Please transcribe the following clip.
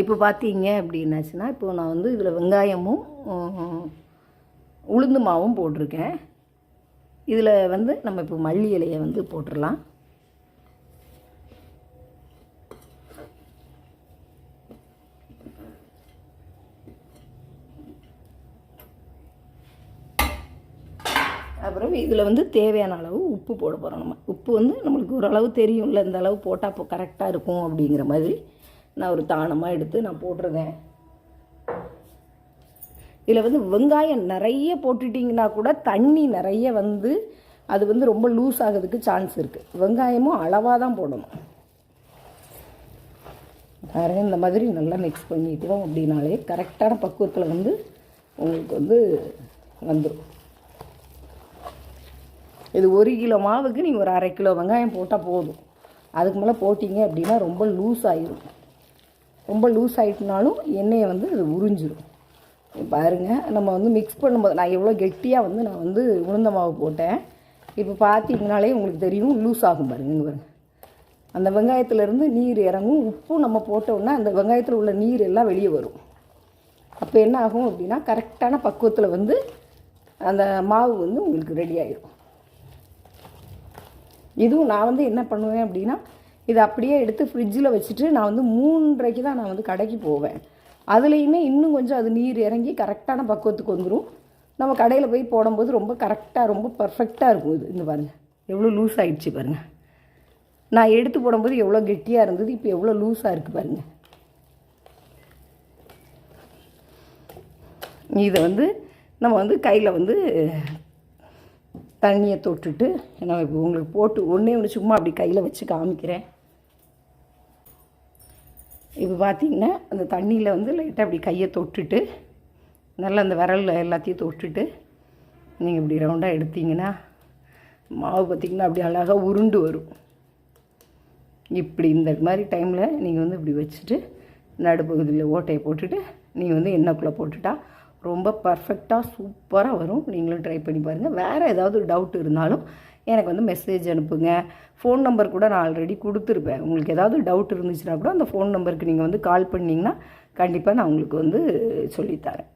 இப்போ பார்த்தீங்க அப்படின்னாச்சுன்னா, இப்போது நான் வந்து இதில் வெங்காயமும் உளுந்து மாவும் போட்டிருக்கேன். இதில் வந்து நம்ம இப்போ மல்லி இலையை வந்து போட்டுடலாம். அப்புறம் இதில் வந்து தேவையான அளவு உப்பு போட போகிறோம். நம்ம உப்பு வந்து நம்மளுக்கு ஓரளவு தெரியும்ல, இந்த அளவு போட்டால் இப்போ கரெக்டாக இருக்கும் அப்படிங்கிற மாதிரி நான் ஒரு தானமாக எடுத்து நான் போட்டிருக்கேன். இதில் வந்து வெங்காயம் நிறைய போட்டுட்டிங்கன்னா கூட தண்ணி நிறைய வந்து அது வந்து ரொம்ப லூஸ் ஆகிறதுக்கு சான்ஸ் இருக்குது. வெங்காயமும் அளவாக தான் போடணும். பாருங்கள், இந்த மாதிரி நல்லா மிக்ஸ் பண்ணிட்டோம் அப்படின்னாலே கரெக்டான பக்குவத்தில் வந்து உங்களுக்கு வந்து வந்துடும். இது 1 கிலோ மாவுக்கு நீங்கள் ஒரு 1/2 கிலோ வெங்காயம் போட்டால் போதும். அதுக்கு மேலே போட்டிங்க அப்படின்னா ரொம்ப லூஸ் ஆகிடும். ரொம்ப லூஸ் ஆகிட்டுனாலும் எண்ணெயை வந்து அது உறிஞ்சிடும். பாருங்கள், நம்ம வந்து மிக்ஸ் பண்ணும்போது நான் எவ்வளோ கெட்டியாக வந்து நான் வந்து உளுந்த மாவு போட்டேன். இப்போ பார்த்தீங்கனாலே உங்களுக்கு தெரியும், லூஸ் ஆகும். பாருங்கள், இங்கே பாருங்கள், அந்த வெங்காயத்துலேருந்து நீர் இறங்கும். உப்பும் நம்ம போட்டோன்னா அந்த வெங்காயத்தில் உள்ள நீர் எல்லாம் வெளியே வரும். அப்போ என்ன ஆகும் அப்படின்னா கரெக்டான பக்குவத்தில் வந்து அந்த மாவு வந்து உங்களுக்கு ரெடி ஆகிடும். இதுவும் நான் வந்து என்ன பண்ணுவேன் அப்படின்னா, இதை அப்படியே எடுத்து ஃப்ரிட்ஜில் வச்சுட்டு நான் வந்து 3:30க்கு தான் நான் வந்து கடைக்கு போவேன். அதுலேயுமே இன்னும் கொஞ்சம் அது நீர் இறங்கி கரெக்டான பக்குவத்துக்கு வந்துடும். நம்ம கடையில் போய் போடும்போது ரொம்ப கரெக்டாக ரொம்ப பர்ஃபெக்டாக இருக்கும். இது இந்த பாருங்கள் எவ்வளோ லூஸ் ஆகிடுச்சு பாருங்கள். நான் எடுத்து போடும்போது எவ்வளோ கெட்டியாக இருந்தது, இப்போ எவ்வளோ லூஸாக இருக்குது பாருங்கள். இதை வந்து நம்ம வந்து கையில் வந்து தண்ணியை தொட்டுட்டு நான் இப்போ உங்களுக்கு போட்டு ஒன்று சும்மா அப்படி கையில் வச்சு காமிக்கிறேன். இப்போ பார்த்திங்கன்னா அந்த தண்ணியில் வந்து லைட்டாக அப்படி கையை தொட்டுட்டு நல்லா அந்த விரலில் எல்லாத்தையும் தொட்டுட்டு நீங்கள் இப்படி ரவுண்டாக எடுத்திங்கன்னா மாவு பார்த்திங்கன்னா அப்படி அழகாக உருண்டு வரும். இப்படி இந்த மாதிரி டைமில் நீங்கள் வந்து இப்படி வச்சுட்டு நடுப்பகுதியில் ஓட்டையை போட்டுட்டு நீங்கள் வந்து எண்ணெய்க்குள்ளே போட்டுட்டா ரொம்ப பர்ஃபெக்டாக சூப்பராக வரும். நீங்களும் ட்ரை பண்ணி பாருங்கள். வேறு ஏதாவது டவுட் இருந்தாலும் எனக்கு வந்து மெசேஜ் அனுப்புங்க. ஃபோன் நம்பர் கூட நான் ஆல்ரெடி கொடுத்துருப்பேன். உங்களுக்கு ஏதாவது டவுட் இருந்துச்சுன்னா கூட அந்த ஃபோன் நம்பருக்கு நீங்கள் வந்து கால் பண்ணிங்கன்னா கண்டிப்பாக நான் உங்களுக்கு வந்து சொல்லித்தரேன்.